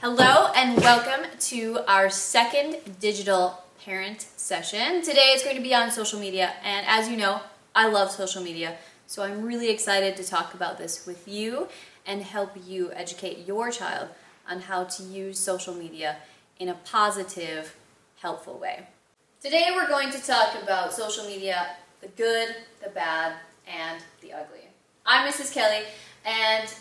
Hello and welcome to our second digital parent session. Today it's going to be on social media, and as you know, I love social media, so I'm really excited to talk about this with you and help you educate your child on how to use social media in a positive, helpful way. Today we're going to talk about social media, the good, the bad, and the ugly. I'm Mrs. Kelly, and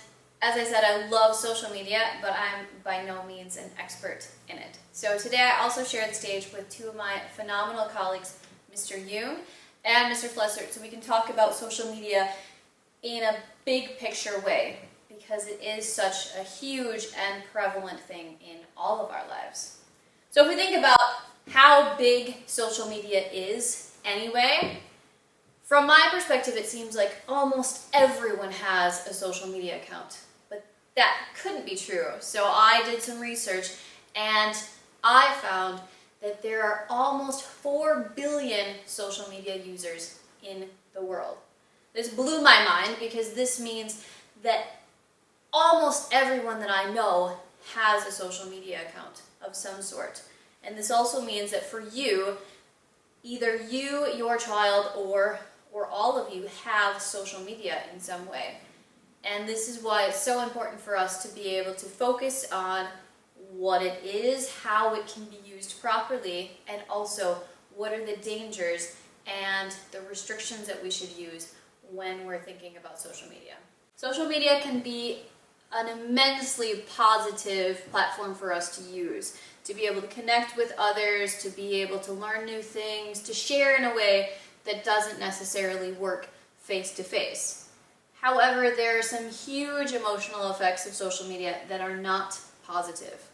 as I said, I love social media, but I'm by no means an expert in it. So today I also share the stage with two of my phenomenal colleagues, Mr. Ljung and Mr. Flessert, so we can talk about social media in a big picture way, because it is such a huge and prevalent thing in all of our lives. So if we think about how big social media is anyway, from my perspective, it seems like almost everyone has a social media account. But that couldn't be true. So I did some research and I found that there are almost 4 billion social media users in the world. This blew my mind because this means that almost everyone that I know has a social media account of some sort. And this also means that for you, either you, your child, or all of you have social media in some way. And this is why it's so important for us to be able to focus on what it is, how it can be used properly, and also what are the dangers and the restrictions that we should use when we're thinking about social media. Social media can be an immensely positive platform for us to use, to be able to connect with others, to be able to learn new things, to share in a way that doesn't necessarily work face-to-face. However, there are some huge emotional effects of social media that are not positive.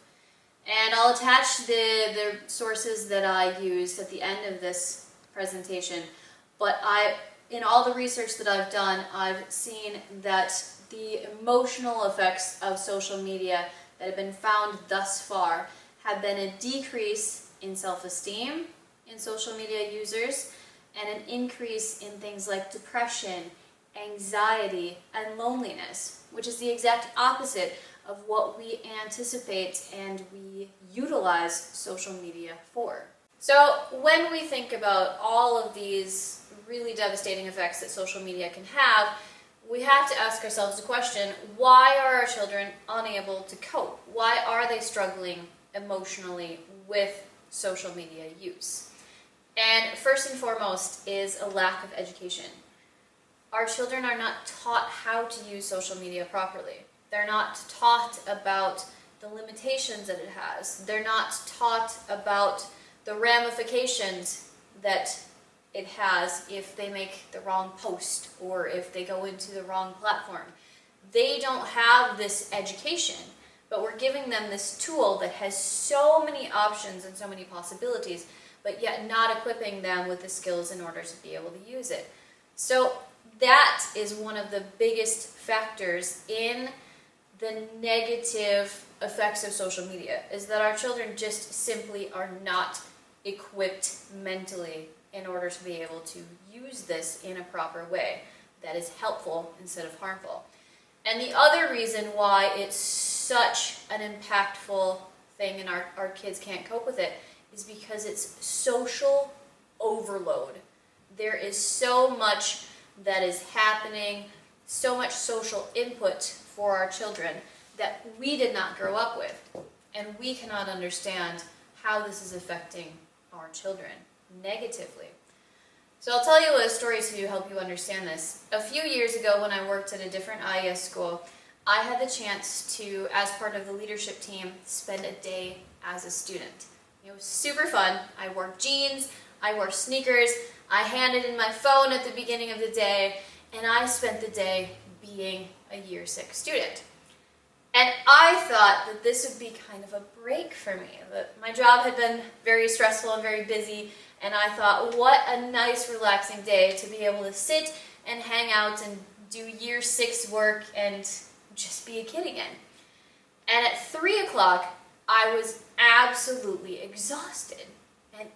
And I'll attach the sources that I used at the end of this presentation, but in all the research that I've done, I've seen that the emotional effects of social media that have been found thus far have been a decrease in self-esteem in social media users, and an increase in things like depression, anxiety, and loneliness, which is the exact opposite of what we anticipate and we utilize social media for. So when we think about all of these really devastating effects that social media can have, we have to ask ourselves the question, why are our children unable to cope? Why are they struggling emotionally with social media use? And first and foremost is a lack of education. Our children are not taught how to use social media properly. They're not taught about the limitations that it has. They're not taught about the ramifications that it has if they make the wrong post or if they go into the wrong platform. They don't have this education, but we're giving them this tool that has so many options and so many possibilities, but yet not equipping them with the skills in order to be able to use it. So that is one of the biggest factors in the negative effects of social media, is that our children just simply are not equipped mentally in order to be able to use this in a proper way that is helpful instead of harmful. And the other reason why it's such an impactful thing and our kids can't cope with it is because it's social overload. There is so much that is happening, so much social input for our children that we did not grow up with. And we cannot understand how this is affecting our children negatively. So I'll tell you a story to help you understand this. A few years ago when I worked at a different IES school, I had the chance to, as part of the leadership team, spend a day as a student. It was super fun. I wore jeans, I wore sneakers, I handed in my phone at the beginning of the day, and I spent the day being a year 6 student. And I thought that this would be kind of a break for me. That my job had been very stressful and very busy, and I thought, what a nice relaxing day to be able to sit and hang out and do year 6 work and just be a kid again. And at 3 o'clock, I was absolutely exhausted. And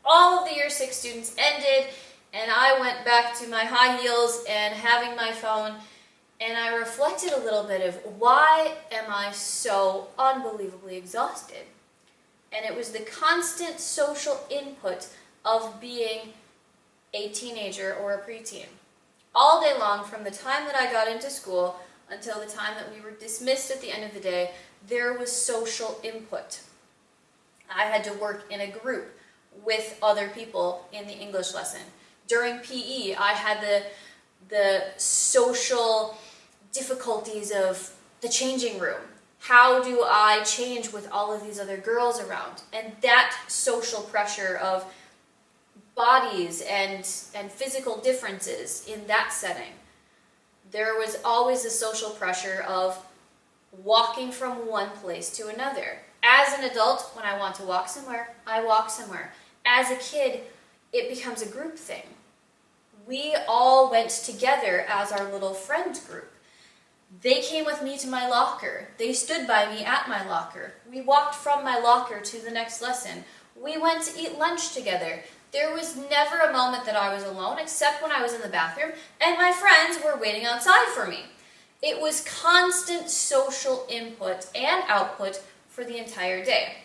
all of the year 6 students ended, and I went back to my high heels and having my phone, And I reflected a little bit of why am I so unbelievably exhausted? And it was the constant social input of being a teenager or a preteen. All day long, from the time that I got into school until the time that we were dismissed at the end of the day, there was social input. I had to work in a group with other people in the English lesson. During PE, I had the social difficulties of the changing room. How do I change with all of these other girls around? And that social pressure of bodies and physical differences in that setting. There was always the social pressure of walking from one place to another. As an adult, when I want to walk somewhere, I walk somewhere. As a kid, it becomes a group thing. We all went together as our little friend group. They came with me to my locker. They stood by me at my locker. We walked from my locker to the next lesson. We went to eat lunch together. There was never a moment that I was alone, except when I was in the bathroom and my friends were waiting outside for me. It was constant social input and output for the entire day.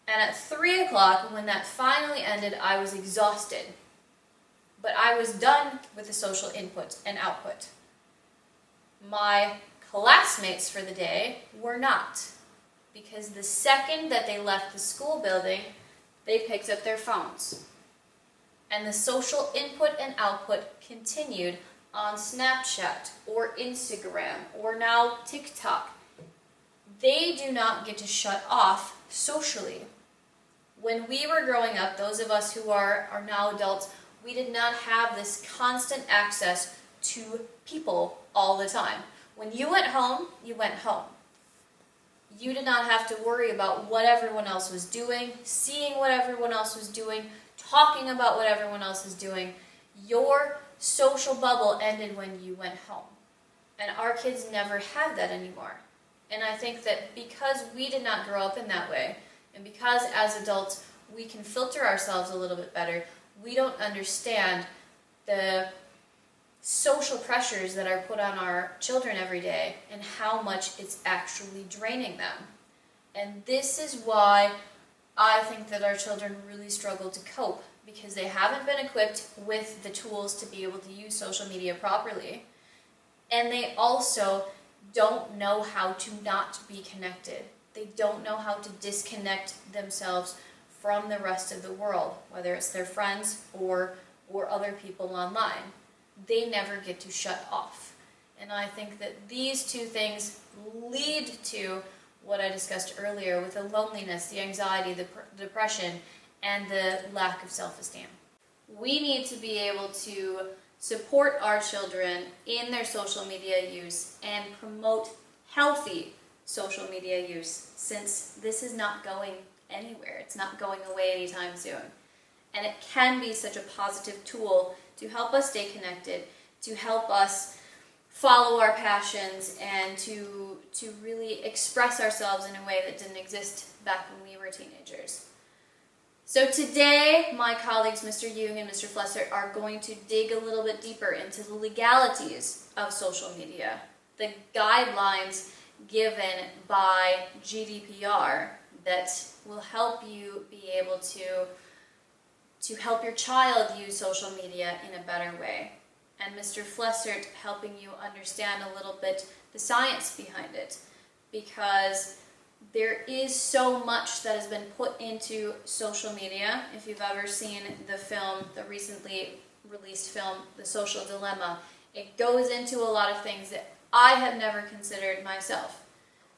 And at 3 o'clock, when that finally ended, I was exhausted. But I was done with the social input and output. My classmates for the day were not, because the second that they left the school building, they picked up their phones. And the social input and output continued on Snapchat or Instagram or now TikTok. They do not get to shut off socially. When we were growing up, those of us who are now adults, we did not have this constant access to people all the time. When you went home, you went home. You did not have to worry about what everyone else was doing, seeing what everyone else was doing, talking about what everyone else is doing. Your social bubble ended when you went home. And our kids never have that anymore. And I think that because we did not grow up in that way, and because as adults we can filter ourselves a little bit better, we don't understand the social pressures that are put on our children every day and how much it's actually draining them. And this is why I think that our children really struggle to cope, because they haven't been equipped with the tools to be able to use social media properly. And they also don't know how to not be connected. They don't know how to disconnect themselves from the rest of the world, whether it's their friends or other people online. They never get to shut off. And I think that these two things lead to what I discussed earlier with the loneliness, the anxiety, the depression, and the lack of self-esteem. We need to be able to support our children in their social media use and promote healthy social media use, since this is not going anywhere. It's not going away anytime soon. And it can be such a positive tool to help us stay connected, to help us follow our passions, and to really express ourselves in a way that didn't exist back when we were teenagers. So today, my colleagues, Mr. Ljung and Mr. Flessert, are going to dig a little bit deeper into the legalities of social media, the guidelines given by GDPR that will help you be able to help your child use social media in a better way. And Mr. Flessert helping you understand a little bit the science behind it, because there is so much that has been put into social media. If you've ever seen the film, the recently released film, The Social Dilemma, it goes into a lot of things that I have never considered myself.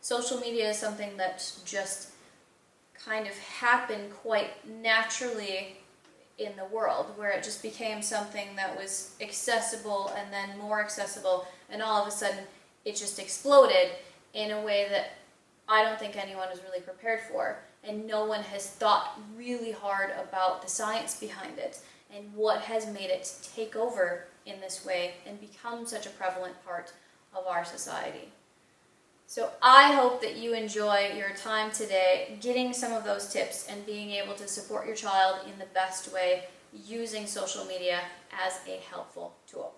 Social media is something that just kind of happened quite naturally in the world, where it just became something that was accessible and then more accessible, and all of a sudden it just exploded in a way that I don't think anyone was really prepared for, and no one has thought really hard about the science behind it and what has made it take over in this way and become such a prevalent part of our society. So I hope that you enjoy your time today getting some of those tips and being able to support your child in the best way using social media as a helpful tool.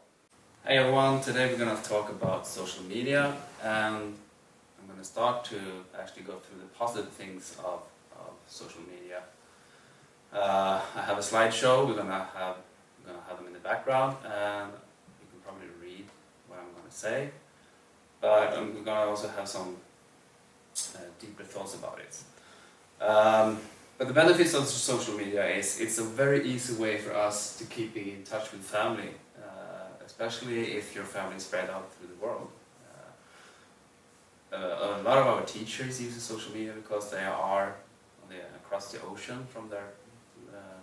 Hey everyone, today we're going to talk about social media, and I'm going to start to actually go through the positive things of social media. I have a slideshow, we're going to have them in the background, and you can probably read what I'm going to say, but we're going to also have some deeper thoughts about it. But the benefits of social media is it's a very easy way for us to keep in touch with family. Especially if your family is spread out through the world. A lot of our teachers use social media because they are across the ocean from their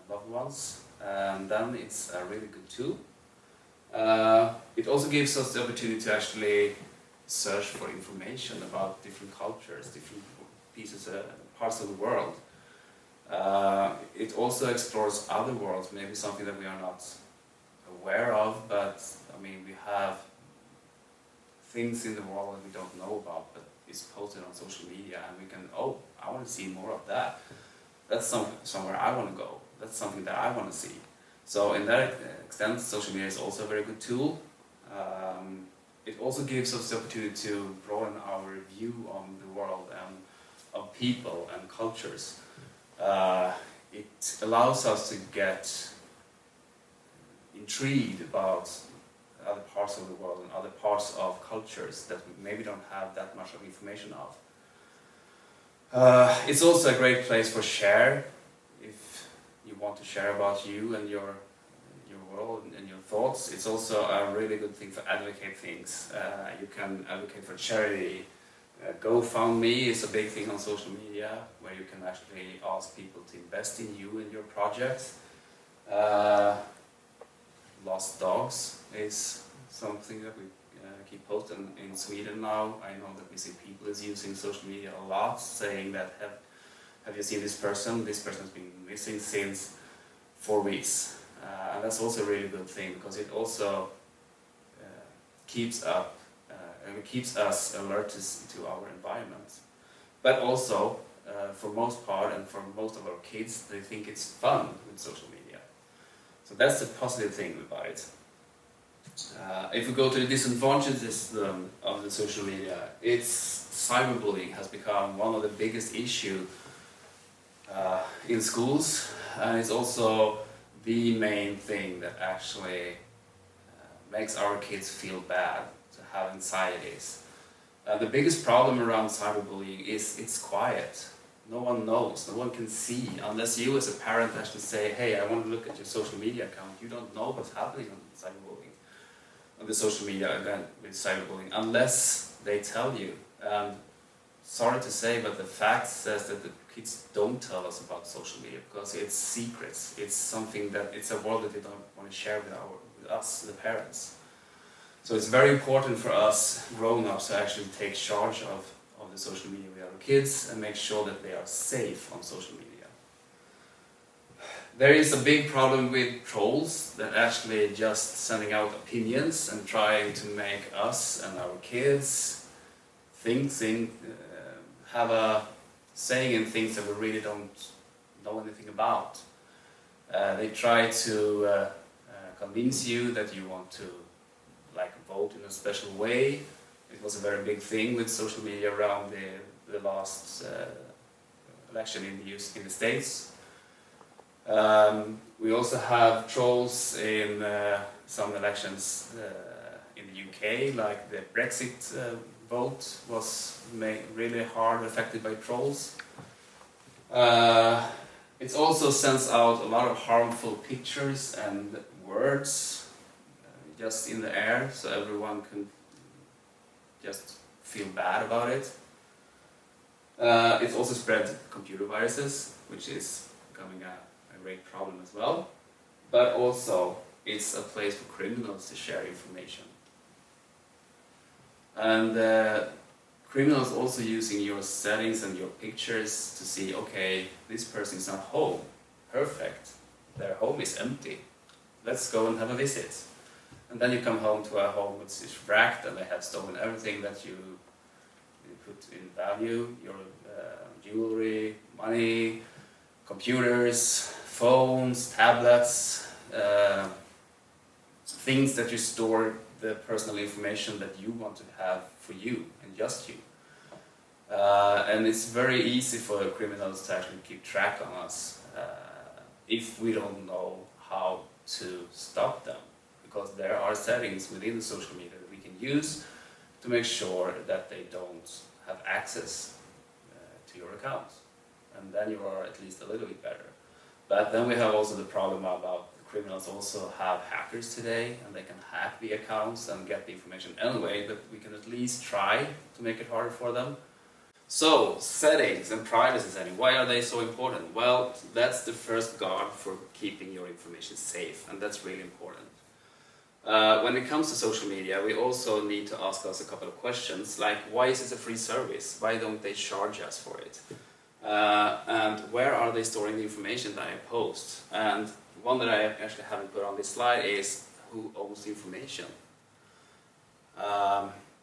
loved ones, and then it's a really good tool. It also gives us the opportunity to actually search for information about different cultures, different parts of the world. It also explores other worlds, maybe something that we are not aware of, but I mean, we have things in the world that we don't know about, but it's posted on social media, and we can, I want to see more of that. That's somewhere I want to go. That's something that I want to see. So in that extent, social media is also a very good tool. It also gives us the opportunity to broaden our view on the world and of people and cultures. It allows us to get intrigued about other parts of the world and other parts of cultures that we maybe don't have that much of information of. It's also a great place for share, if you want to share about you and your world and your thoughts. It's also a really good thing for advocate things. You can advocate for charity. GoFundMe is a big thing on social media, where you can actually ask people to invest in you and your project. Lost dogs is something that we keep posting in Sweden now. I know that Missing People is using social media a lot, saying that have you seen this person? This person has been missing since 4 weeks. And that's also a really good thing, because it also keeps us alert to our environment. But also, for most part and for most of our kids, they think it's fun with social media. So that's the positive thing about it. If we go to the disadvantages of the social media, cyberbullying has become one of the biggest issues in schools, and it's also the main thing that actually makes our kids feel bad, to have anxieties. The biggest problem around cyberbullying is it's quiet. No one knows, no one can see, unless you as a parent actually say, hey, I want to look at your social media account. You don't know what's happening on cyberbullying, on the social media again with cyberbullying, unless they tell you. Sorry to say, but the fact says that the kids don't tell us about social media because it's secrets. It's something it's a world that they don't want to share with us, the parents. So it's very important for us grown-ups to actually take charge of the social media with our kids and make sure that they are safe on social media. There is a big problem with trolls that actually just sending out opinions and trying to make us and our kids have a saying in things that we really don't know anything about. They try to convince you that you want to vote in a special way. It was a very big thing with social media around the last election in the States. We also have trolls in some elections in the UK, like the Brexit vote was really hard affected by trolls. It also sends out a lot of harmful pictures and words just in the air, so everyone can just feel bad about it. It also spread computer viruses, which is becoming a great problem as well. But also, it's a place for criminals to share information. And criminals also using your settings and your pictures to see, okay, this person is not home. Perfect. Their home is empty. Let's go and have a visit. And then you come home to a home which is wrecked and they have stolen everything that you put in value, your jewelry, money, computers, phones, tablets, things that you store the personal information that you want to have for you and just you. And it's very easy for criminals to actually keep track on us if we don't know how to stop them, because there are settings within the social media that we can use to make sure that they don't have access to your account, and then you are at least a little bit better. But then we have also the problem about the criminals also have hackers today, and they can hack the accounts and get the information anyway, but we can at least try to make it harder for them. So, settings and privacy setting, why are they so important? Well, that's the first guard for keeping your information safe, and that's really important. When it comes to social media, we also need to ask us a couple of questions, like why is it a free service? Why don't they charge us for it? And where are they storing the information that I post? And one that I actually haven't put on this slide is who owns the information?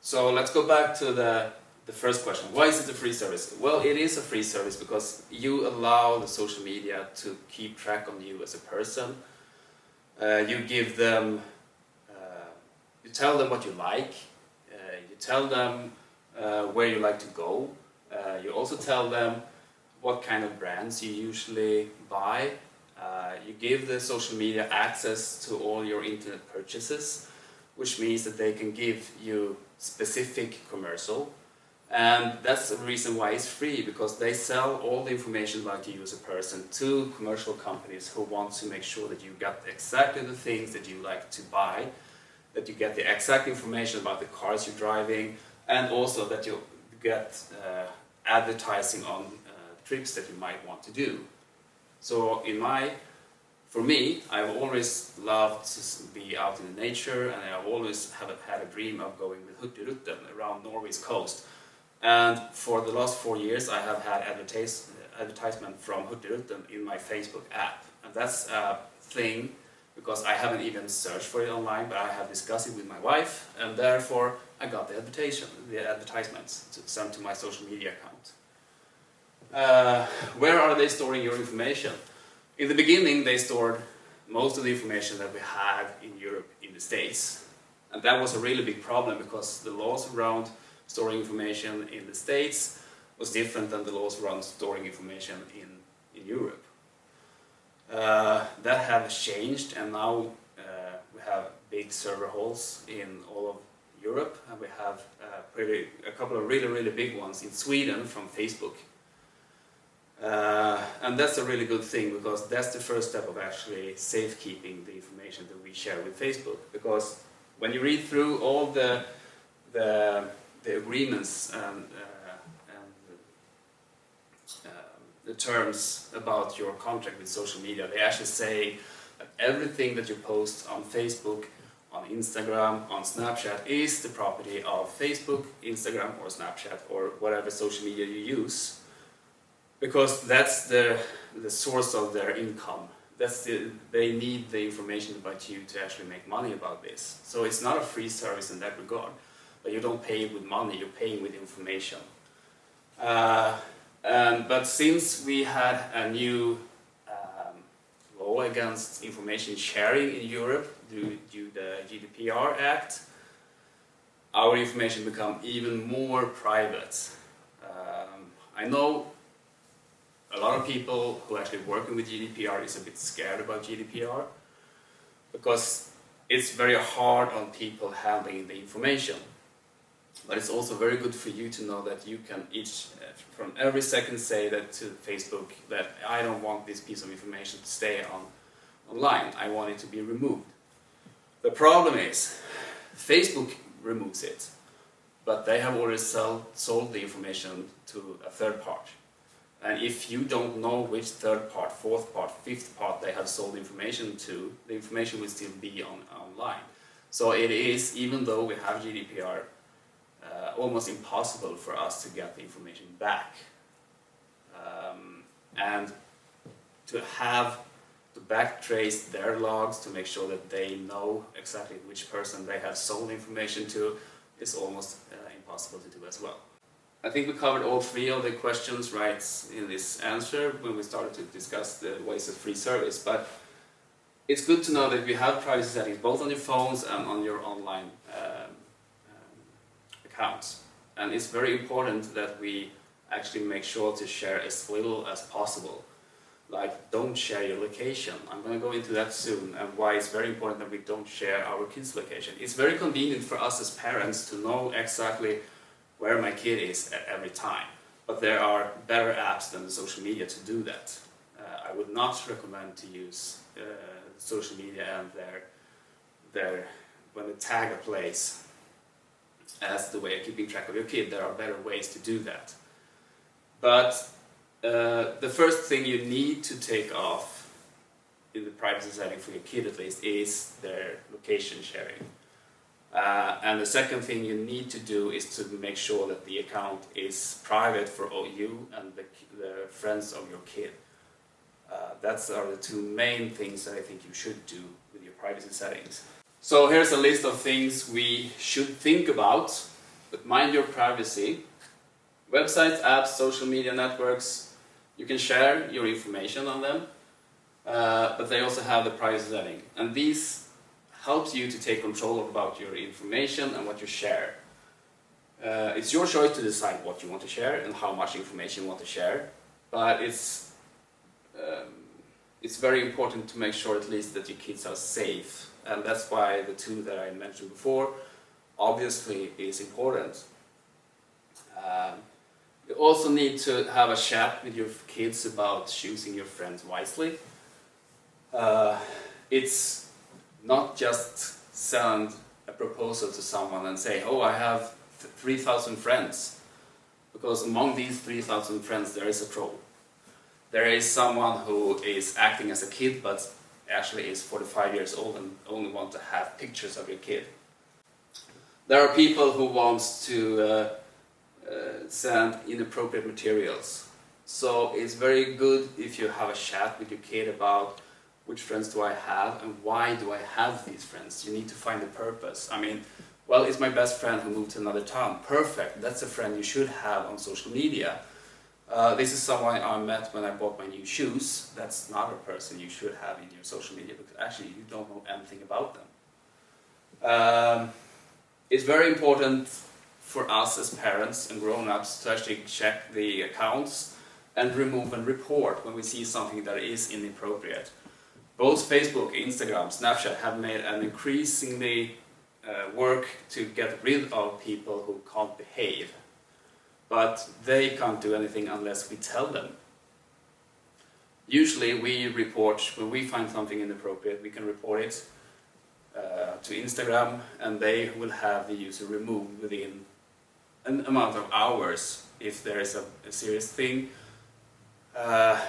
So let's go back to the first question. Why is it a free service? Well, it is a free service because you allow the social media to keep track on you as a person. You give them, you tell them what you like, you tell them where you like to go, you also tell them what kind of brands you usually buy. You give the social media access to all your internet purchases, which means that they can give you specific commercial. And that's the reason why it's free, because they sell all the information about you as a person to commercial companies who want to make sure that you got exactly the things that you like to buy, that you get the exact information about the cars you're driving, and also that you get advertising on trips that you might want to do. So for me, I've always loved to be out in the nature, and I've always had a dream of going with Intorduction around Norway's coast. And for the last 4 years, I have had advertisement from Intorduction in my Facebook app. And that's a thing, because I haven't even searched for it online, but I have discussed it with my wife, and therefore I got the advertisements sent to my social media account. Where are they storing your information? In the beginning, they stored most of the information that we had in Europe in the States. And that was a really big problem, because the laws around storing information in the States was different than the laws around storing information in Europe. That has changed, and now we have big server halls in all of Europe, and we have a couple of really big ones in Sweden from Facebook. And that's a really good thing, because that's the first step of actually safekeeping the information that we share with Facebook. Because when you read through all the agreements and the terms about your contract with social media, they actually say that everything that you post on Facebook, on Instagram, on Snapchat is the property of Facebook, Instagram or Snapchat or whatever social media you use, because that's the source of their income. They need the information about you to actually make money about this. So it's not a free service in that regard. But you don't pay with money, you're paying with information. But since we had a new law against information sharing in Europe due to the GDPR Act, our information become even more private. I know a lot of people who are actually working with GDPR is a bit scared about GDPR, because it's very hard on people handling the information. But it's also very good for you to know that you can from every second say that to Facebook that I don't want this piece of information to stay online, I want it to be removed. The problem is, Facebook removes it, but they have already sold the information to a third part. And if you don't know which third part, fourth part, fifth part they have sold information to, the information will still be online. So it is, even though we have GDPR, almost impossible for us to get the information back. And to backtrace their logs to make sure that they know exactly which person they have sold information to is almost impossible to do as well. I think we covered all three of the questions right in this answer when we started to discuss the ways of free service, but it's good to know that we have privacy settings both on your phones and on your online accounts. And it's very important that we actually make sure to share as little as possible. Like, don't share your location. I'm going to go into that soon, and why it's very important that we don't share our kids' location. It's very convenient for us as parents to know exactly where my kid is at every time. But there are better apps than the social media to do that. I would not recommend to use social media and when they tag a place as the way of keeping track of your kid. There are better ways to do that. But the first thing you need to take off in the privacy setting for your kid at least is their location sharing. And the second thing you need to do is to make sure that the account is private for all you and the friends of your kid. That's are the two main things that I think you should do with your privacy settings. So here's a list of things we should think about, but mind your privacy. Websites, apps, social media networks, you can share your information on them, but they also have the privacy setting. And these helps you to take control about your information and what you share. It's your choice to decide what you want to share and how much information you want to share, but it's very important to make sure at least that your kids are safe, and that's why the two that I mentioned before obviously is important. You also need to have a chat with your kids about choosing your friends wisely. It's not just send a proposal to someone and say, oh, I have 3,000 friends, because among these 3,000 friends there is a troll. There is someone who is acting as a kid but actually is 45 years old and only want to have pictures of your kid. There are people who want to send inappropriate materials. So it's very good if you have a chat with your kid about which friends do I have and why do I have these friends. You need to find the purpose. I mean, well, it's my best friend who moved to another town. Perfect, that's a friend you should have on social media. This is someone I met when I bought my new shoes. That's not a person you should have in your social media because actually you don't know anything about them. It's very important for us as parents and grown-ups to actually check the accounts and remove and report when we see something that is inappropriate. Both Facebook, Instagram, Snapchat have made an increasingly work to get rid of people who can't behave. But they can't do anything unless we tell them. Usually we report, when we find something inappropriate, we can report it to Instagram, and they will have the user removed within an amount of hours if there is a serious thing.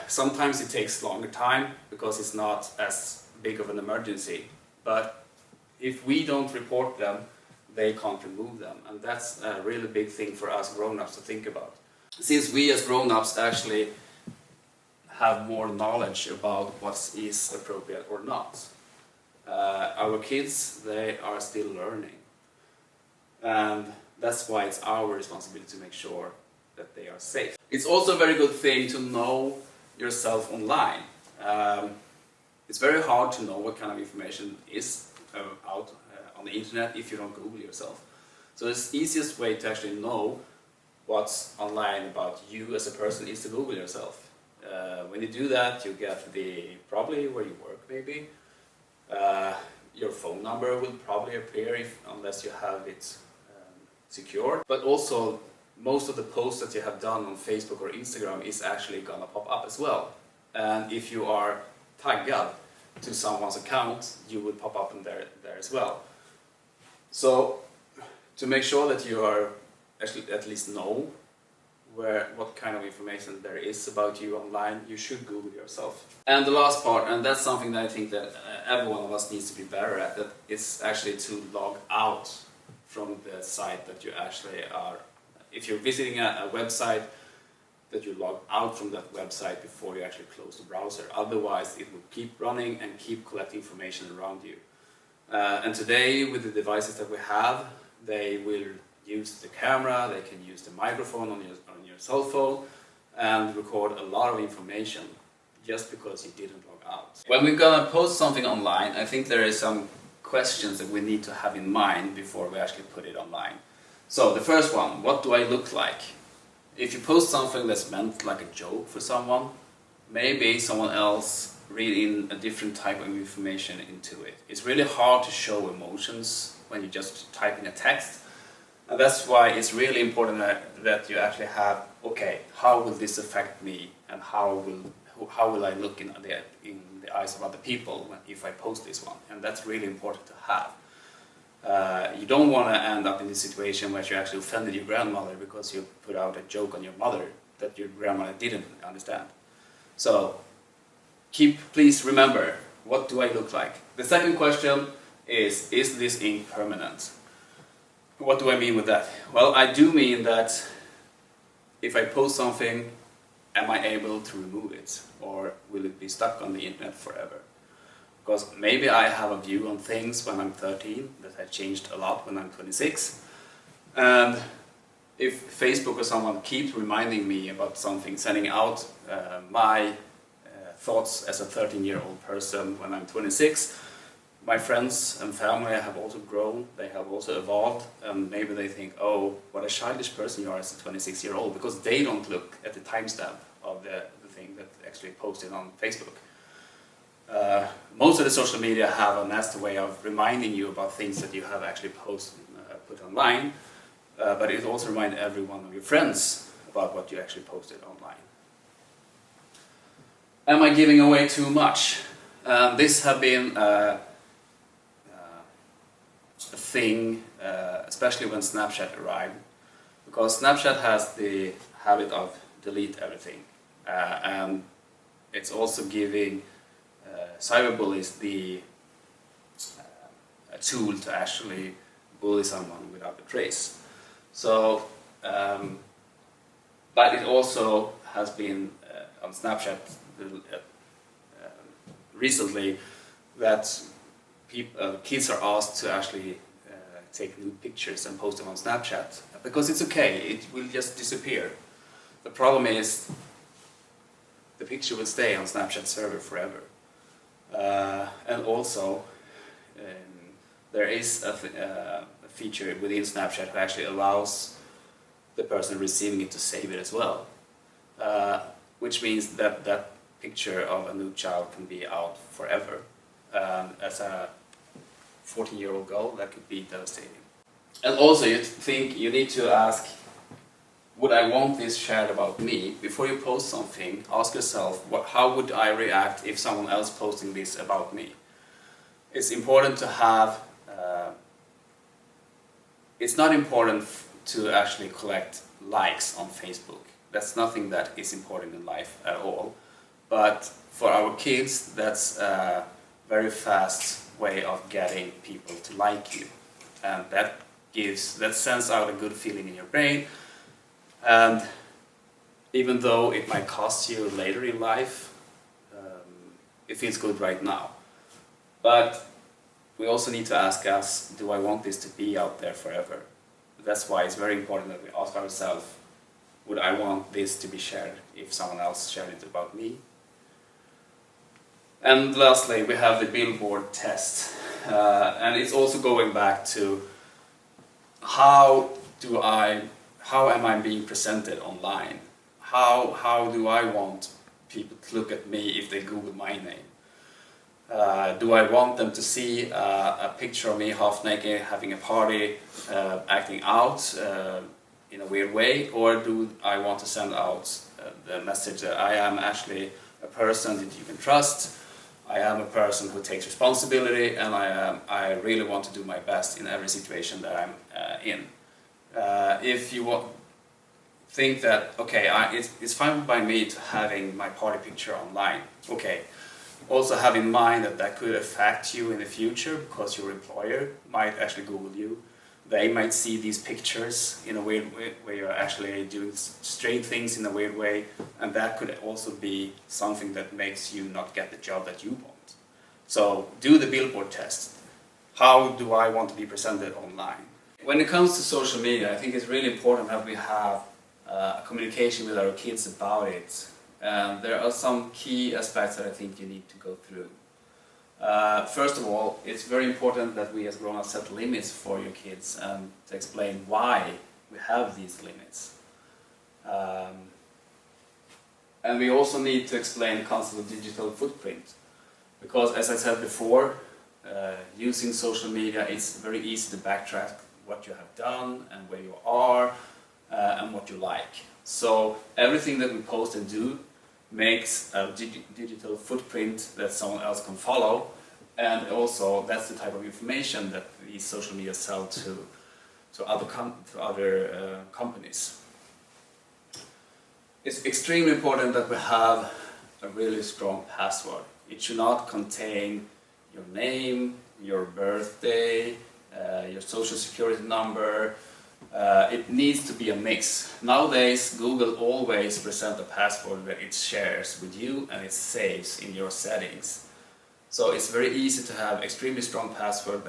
Sometimes it takes longer time because it's not as big of an emergency, but if we don't report them, they can't remove them, and that's a really big thing for us grown-ups to think about. Since we as grown-ups actually have more knowledge about what is appropriate or not. Our kids, they are still learning, and that's why it's our responsibility to make sure that they are safe. It's also a very good thing to know yourself online. It's very hard to know what kind of information is out on the internet if you don't Google yourself. So the easiest way to actually know what's online about you as a person is to Google yourself. When you do that, you get probably where you work maybe. Your phone number will probably appear unless you have it secure. But also, most of the posts that you have done on Facebook or Instagram is actually gonna pop up as well. And if you are tagged to someone's account, you will pop up in there as well. So, to make sure that you are actually at least know what kind of information there is about you online, you should Google yourself. And the last part, and that's something that I think that every one of us needs to be better at, that it's actually to log out from the site that you actually are. If you're visiting a website, that you log out from that website before you actually close the browser. Otherwise, it will keep running and keep collecting information around you. And today, with the devices that we have, they will use the camera, they can use the microphone on your cell phone and record a lot of information. just because you didn't log out. When we're gonna post something online, I think there is some questions that we need to have in mind before we actually put it online. So the first one, what do I look like? If you post something that's meant like a joke for someone, maybe someone else read in a different type of information into it. It's really hard to show emotions when you just type in a text. And that's why it's really important that you actually have, okay, how will this affect me, and how will I look in the eyes of other people if I post this one? And that's really important to have. You don't want to end up in this situation where you actually offended your grandmother because you put out a joke on your mother that your grandmother didn't understand. So please remember, what do I look like? The second question is this ink permanent? What do I mean with that? Well, I do mean that if I post something, am I able to remove it? Or will it be stuck on the internet forever? Because maybe I have a view on things when I'm 13 that have changed a lot when I'm 26. And if Facebook or someone keeps reminding me about something, sending out my thoughts as a 13-year-old person when I'm 26, my friends and family have also grown, they have also evolved, and maybe they think, oh, what a childish person you are as a 26-year-old, because they don't look at the timestamp of the thing that actually posted on Facebook. Most of the social media have a nasty way of reminding you about things that you have actually put online, but it also reminds every one of your friends about what you actually posted online. Am I giving away too much? This has been a thing, especially when Snapchat arrived, because Snapchat has the habit of delete everything, and it's also giving cyberbullies a tool to actually bully someone without a trace. So, but it also has been on Snapchat recently that kids are asked to actually take nude pictures and post them on Snapchat, because it's okay, it will just disappear. The problem is the picture will stay on Snapchat server forever. And also there is a feature within Snapchat that actually allows the person receiving it to save it as well, which means that that picture of a nude child can be out forever. As a 14-year-old girl, that could be devastating. And also you need to ask, would I want this shared about me? Before you post something, ask yourself, how would I react if someone else posting this about me? It's important to have, it's not important to actually collect likes on Facebook. That's nothing that is important in life at all. But for our kids, that's a very fast way of getting people to like you. And that sends out a good feeling in your brain. And even though it might cost you later in life, it feels good right now. But we also need to ask us, do I want this to be out there forever? That's why it's very important that we ask ourselves, would I want this to be shared if someone else shared it about me? And lastly, we have the billboard test. And it's also going back to how am I being presented online? How do I want people to look at me if they Google my name? Do I want them to see a picture of me half naked, having a party, acting out in a weird way? Or do I want to send out the message that I am actually a person that you can trust, I am a person who takes responsibility, and I really want to do my best in every situation that I'm in. If you think that, okay, it's fine by me to having my party picture online, okay. Also have in mind that that could affect you in the future, because your employer might actually Google you. They might see these pictures in a weird way, where you're actually doing strange things in a weird way, and that could also be something that makes you not get the job that you want. So do the billboard test. How do I want to be presented online? When it comes to social media, I think it's really important that we have a communication with our kids about it And there are some key aspects that I think you need to go through. First of all, it's very important that we as grown-ups set limits for your kids and to explain why we have these limits. And we also need to explain the concept of digital footprint. Because as I said before, using social media, it's very easy to backtrack what you have done and where you are and what you like. So everything that we post and do makes a digital footprint that someone else can follow, and also that's the type of information that these social media sell to other companies. It's extremely important that we have a really strong password. It should not contain your name, your birthday, your social security number. It needs to be a mix. Nowadays, Google always presents a password that it shares with you and it saves in your settings. So it's very easy to have extremely strong password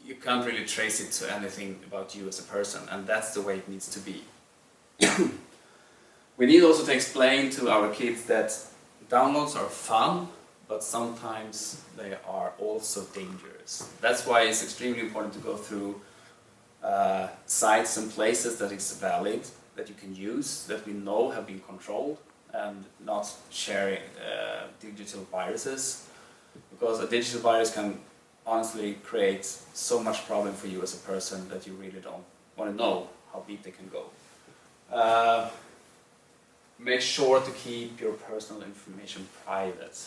you can't really trace it to anything about you as a person, and that's the way it needs to be. We need also to explain to our kids that downloads are fun, but sometimes they are also dangerous. That's why it's extremely important to go through sites and places that is valid, that you can use, that we know have been controlled, and not sharing digital viruses, because a digital virus can honestly create so much problem for you as a person that you really don't want to know how deep they can go. Make sure to keep your personal information private.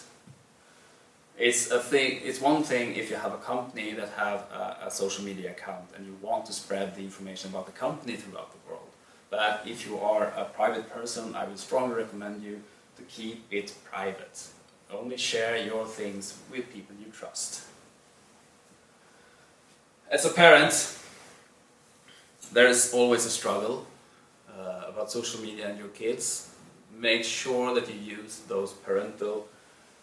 It's one thing if you have a company that have a social media account and you want to spread the information about the company throughout the world. But if you are a private person, I would strongly recommend you to keep it private. Only share your things with people you trust. As a parent, there is always a struggle about social media and your kids. Make sure that you use those parental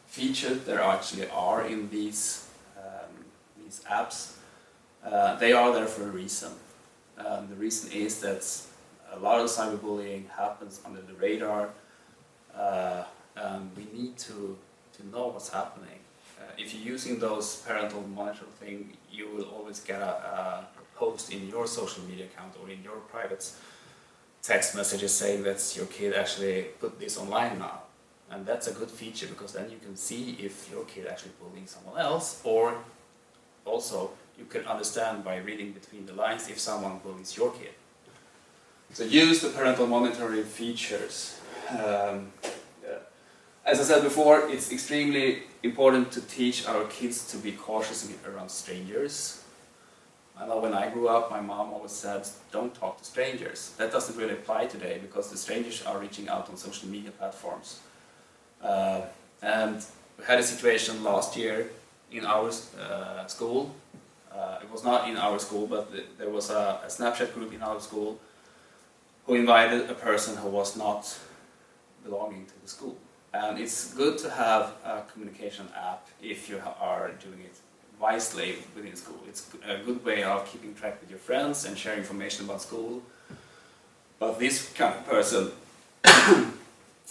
features there actually are in these apps. They are there for a reason. The reason is that a lot of cyberbullying happens under the radar, and we need to know what's happening. If you're using those parental monitor thing, you will always get a post in your social media account or in your private text messages saying that your kid actually put this online now. And that's a good feature, because then you can see if your kid actually bullying someone else, or also you can understand by reading between the lines if someone bullies your kid. So use the parental monitoring features. As I said before, it's extremely important to teach our kids to be cautious around strangers. I know when I grew up, my mom always said, don't talk to strangers. That doesn't really apply today, because the strangers are reaching out on social media platforms. And we had a situation last year in our school. It was not in our school, but there was a Snapchat group in our school who invited a person who was not belonging to the school. And it's good to have a communication app if you are doing it wisely within school. It's a good way of keeping track with your friends and sharing information about school. But this kind of person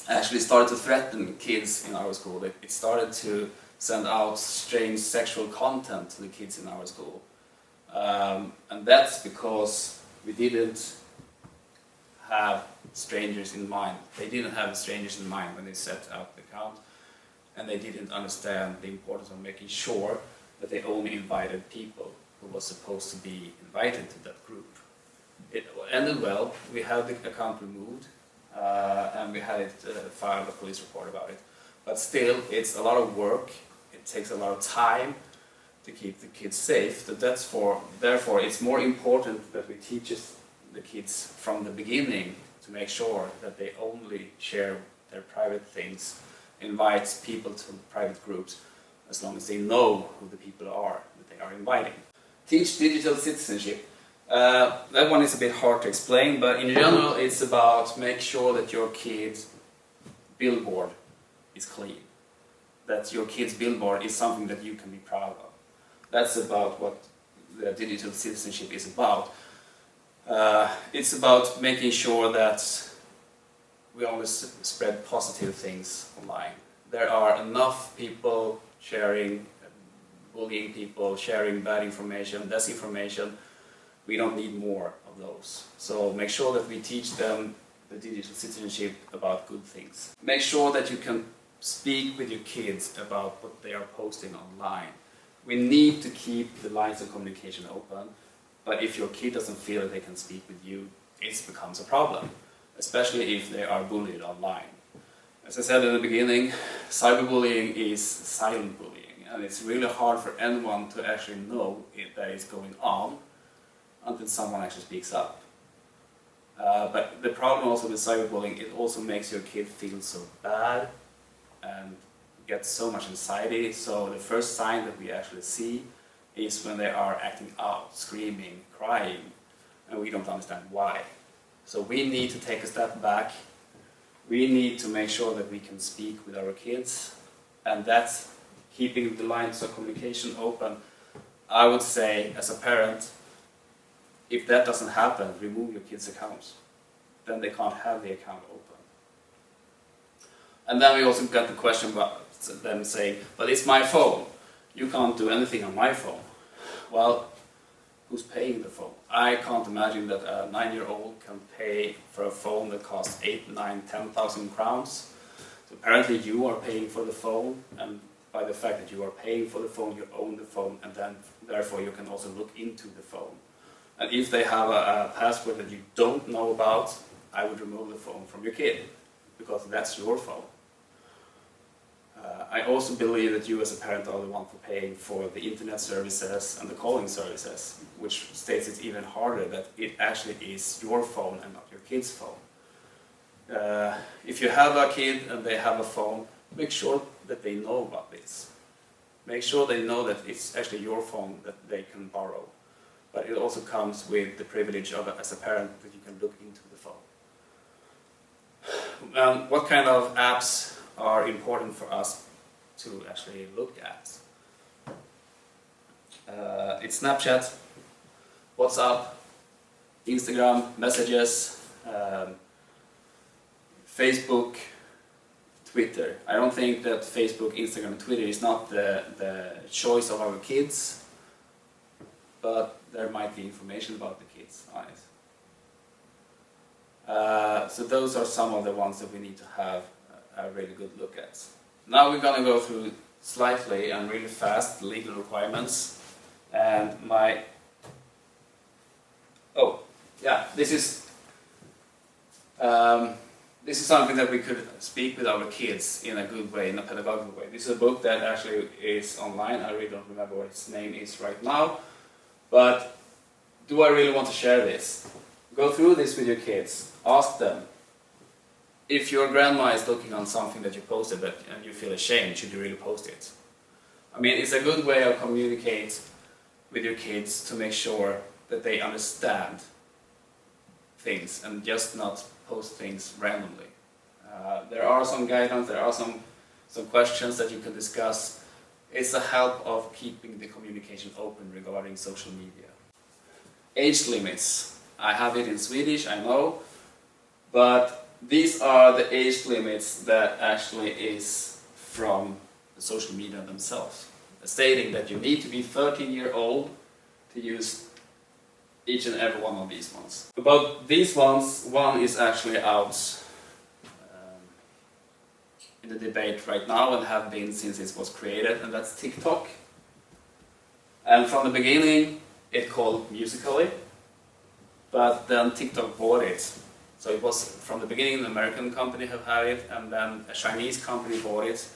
actually started to threaten kids in our school. It started to send out strange sexual content to the kids in our school. And that's because we didn't have strangers in mind. They didn't have strangers in mind when they set up the account, and they didn't understand the importance of making sure that they only invited people who were supposed to be invited to that group. It ended well. We had the account removed, and we had it filed a police report about it. But still, it's a lot of work. It takes a lot of time to keep the kids safe. Therefore, it's more important that we teach the kids from the beginning to make sure that they only share their private things, invite people to private groups, as long as they know who the people are that they are inviting. Teach digital citizenship. That one is a bit hard to explain, but in general it's about make sure that your kid's billboard is clean. That your kid's billboard is something that you can be proud of. That's about what the digital citizenship is about. It's about making sure that we always spread positive things online. There are enough people sharing, bullying people, sharing bad information, disinformation. We don't need more of those. So make sure that we teach them the digital citizenship about good things. Make sure that you can speak with your kids about what they are posting online. We need to keep the lines of communication open, but if your kid doesn't feel that they can speak with you, it becomes a problem, especially if they are bullied online. As I said in the beginning, cyberbullying is silent bullying, and it's really hard for anyone to actually know that it's going on until someone actually speaks up. But the problem also with cyberbullying, it also makes your kid feel so bad and get so much anxiety. So the first sign that we actually see is when they are acting out, screaming, crying, and we don't understand why. So we need to take a step back. We need to make sure that we can speak with our kids, and that's keeping the lines of communication open. I would say, as a parent, if that doesn't happen, remove your kids' accounts. Then they can't have the account open. And then we also got the question about them saying, but it's my phone. You can't do anything on my phone. Well, who's paying the phone? I can't imagine that a 9-year-old can pay for a phone that costs 8, 9, 10,000 crowns. So apparently you are paying for the phone, and by the fact that you are paying for the phone, you own the phone, and then therefore you can also look into the phone. And if they have a password that you don't know about, I would remove the phone from your kid, because that's your phone. I also believe that you as a parent are the one for paying for the internet services and the calling services, which states it even harder that it actually is your phone and not your kid's phone. If you have a kid and they have a phone, make sure that they know about this. Make sure they know that it's actually your phone that they can borrow. But it also comes with the privilege of, as a parent, that you can look into the phone. What kind of apps are important for us to actually look at? It's Snapchat, WhatsApp, Instagram, Messages, Facebook, Twitter. I don't think that Facebook, Instagram, and Twitter is not the choice of our kids, but there might be information about the kids on it. So those are some of the ones that we need to have a really good look at. Now we're going to go through slightly and really fast the legal requirements. And this is something that we could speak with our kids in a good way, in a pedagogical way. This is a book that actually is online. I really don't remember what its name is right now. But do I really want to share this? Go through this with your kids. Ask them. If your grandma is looking on something that you posted and you feel ashamed, should you really post it? I mean, it's a good way of communicate with your kids to make sure that they understand things and just not post things randomly. There are some guidelines, there are some questions that you can discuss. It's a help of keeping the communication open regarding social media. Age limits. I have it in Swedish, I know, but these are the age limits that actually is from the social media themselves, stating that you need to be 13-year-old to use each and every one of these ones. About these ones, one is actually out in the debate right now and have been since it was created, and that's TikTok. And from the beginning, it called Musical.ly, but then TikTok bought it. So it was from the beginning an American company have had it, and then a Chinese company bought it,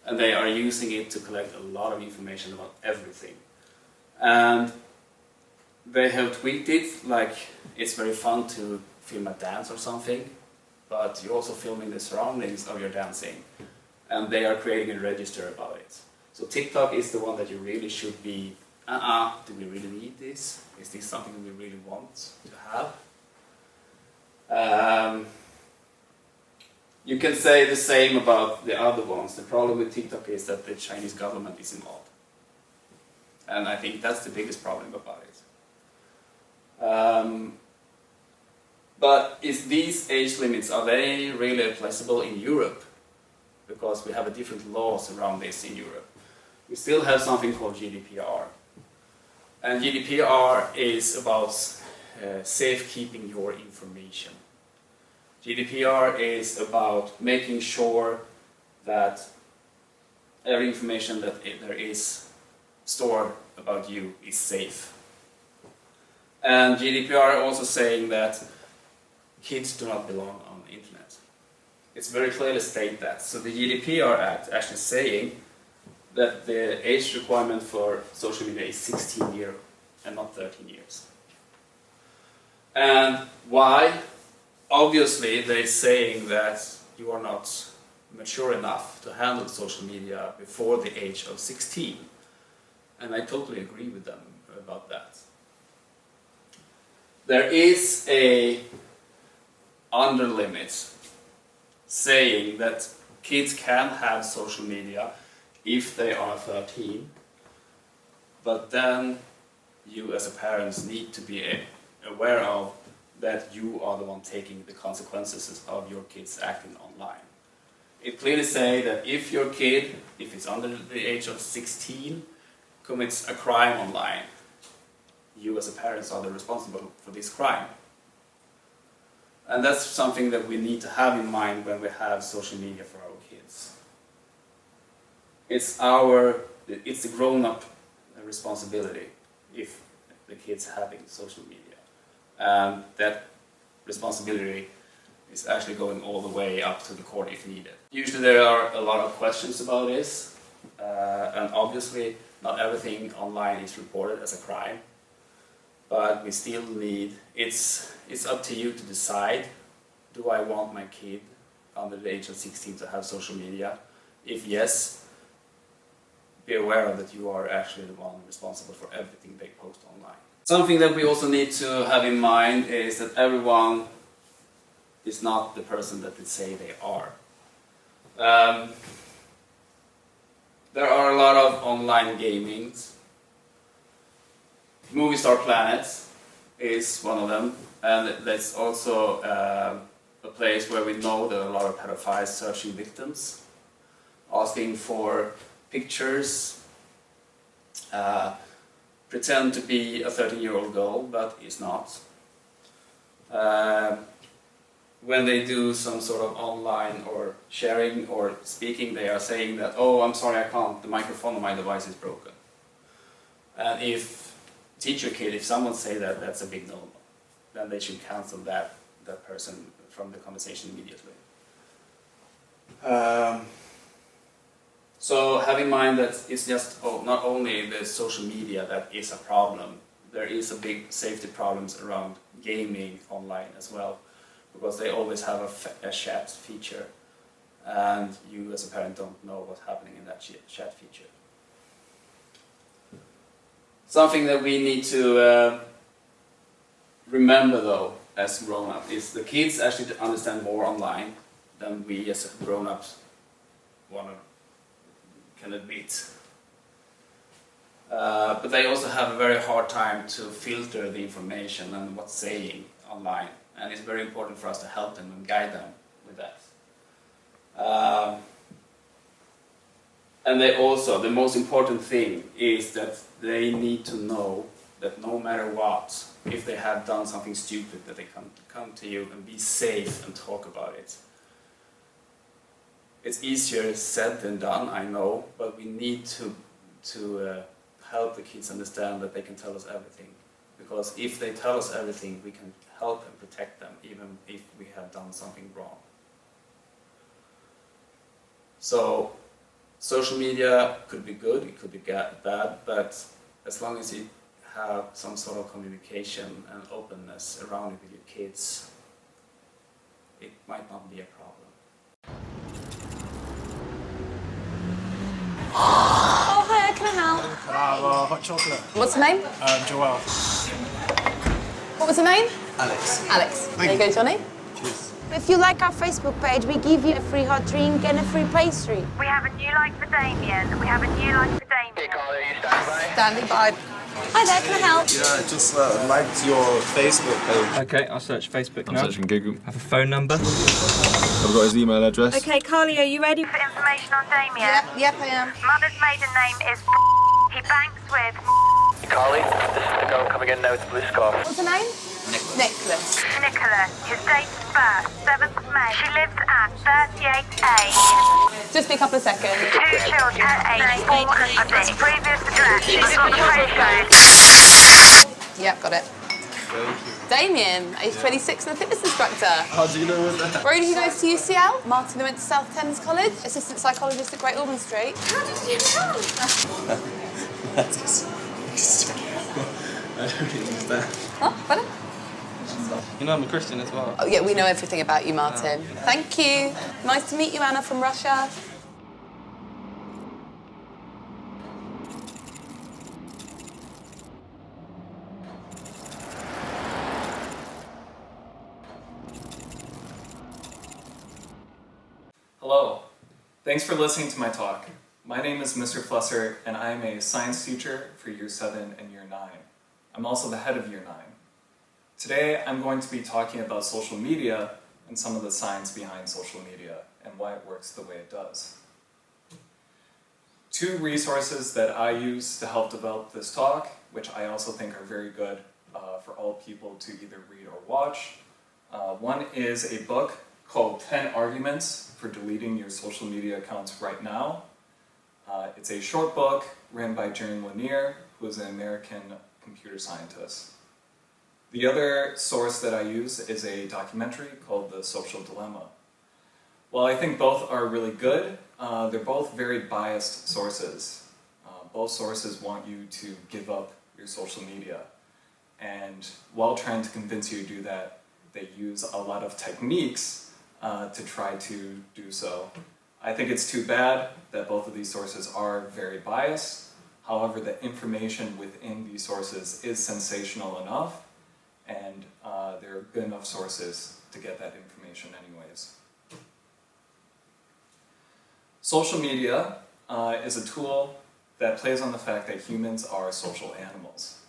and they are using it to collect a lot of information about everything. And they have tweaked it like it's very fun to film a dance or something, but you're also filming the surroundings of your dancing, and they are creating a register about it. So TikTok is the one that you really should be, do we really need this? Is this something we really want to have? You can say the same about the other ones. The problem with TikTok is that the Chinese government is involved. And I think that's the biggest problem about it. But is these age limits, are they really applicable in Europe? Because we have a different laws around this in Europe. We still have something called GDPR. And GDPR is about safekeeping your information. GDPR is about making sure that every information that there is stored about you is safe. And GDPR also saying that kids do not belong on the internet. It's very clearly stated that. So the GDPR Act actually saying that the age requirement for social media is 16 years and not 13 years. And why? Obviously, they're saying that you are not mature enough to handle social media before the age of 16. And I totally agree with them about that. There is a under limit saying that kids can have social media if they are 13, but then you as a parent need to be aware of that you are the one taking the consequences of your kids acting online. It clearly says that if your kid, if it's under the age of 16, commits a crime online, you as a parent are the responsible for this crime. And that's something that we need to have in mind when we have social media for our kids. It's the grown-up responsibility if the kids having social media. And that responsibility is actually going all the way up to the court if needed. Usually there are a lot of questions about this, and obviously not everything online is reported as a crime, but we still need, it's up to you to decide, do I want my kid under the age of 16 to have social media? If yes, be aware that you are actually the one responsible for everything they post online. Something that we also need to have in mind is that everyone is not the person that they say they are. There are a lot of online gamings. Movie Star Planet is one of them, and that's also a place where we know that a lot of pedophiles searching victims, asking for pictures, pretend to be a 13-year-old girl, but is not. When they do some sort of online or sharing or speaking, they are saying that, oh, I'm sorry, I can't, the microphone on my device is broken. And if teach your kid, if someone say that, that's a big no-no. Then they should cancel that person from the conversation immediately. So have in mind that it's just not only the social media that is a problem, there is a big safety problems around gaming online as well, because they always have a chat feature, and you as a parent don't know what's happening in that chat feature. Something that we need to remember though, as grown-ups, is the kids actually understand more online than we as grown-ups can admit. But they also have a very hard time to filter the information and what's saying online, and it's very important for us to help them and guide them with that. And they also, the most important thing is that they need to know that no matter what, if they have done something stupid, that they can come to you and be safe and talk about it. It's easier said than done, I know, but we need to help the kids understand that they can tell us everything. Because if they tell us everything, we can help and protect them, even if we have done something wrong. So, social media could be good, it could be bad, but as long as you have some sort of communication and openness around it with your kids, it might not be a problem. Oh, hi, can I help? Can I have a hot chocolate? What's the name? Joelle. What was the name? Alex. Alex. There you go, Johnny. Cheers. If you like our Facebook page, we give you a free hot drink and a free pastry. We have a new like for Damien. We have a new like for Damien. Standing by. Hi there, can I help? Yeah, I just liked your Facebook page. Okay, I'll search Facebook now. I'm searching Google. Have a phone number. I've got his email address. Okay, Carly, are you ready for information on Damien? Yep, I am. Mother's maiden name is He banks with Carly, this is the girl coming in now to Blue Scarf. What's her name? Nicholas. Nicholas. His date of birth, 7th of May. She lives at 38A. Just be a couple of seconds. 2 children, age 4 and 6. Previous address. She's got the postcode. Yep, got it. Damien, age 26 and a fitness instructor. How do you know that? Brody, who goes to UCL. Martin, who went to South Thames College. Assistant psychologist at Great Ormond Street. How did you know? I don't understand. Oh, pardon? You know I'm a Christian as well. Oh, yeah, we know everything about you, Martin. Thank you. Nice to meet you, Anna from Russia. Hello. Thanks for listening to my talk. My name is Mr. Flessert, and I am a science teacher for Year 7 and Year 9. I'm also the head of Year 9. Today, I'm going to be talking about social media and some of the science behind social media and why it works the way it does. 2 resources that I use to help develop this talk, which I also think are very good for all people to either read or watch. One is a book called 10 Arguments for Deleting Your Social Media Accounts Right Now. It's a short book written by Ljung, who is an American computer scientist. The other source that I use is a documentary called The Social Dilemma. While I think both are really good, they're both very biased sources. Both sources want you to give up your social media. And while trying to convince you to do that, they use a lot of techniques to try to do so. I think it's too bad that both of these sources are very biased. However, the information within these sources is sensational enough, and they're good enough sources to get that information anyways. Social media is a tool that plays on the fact that humans are social animals.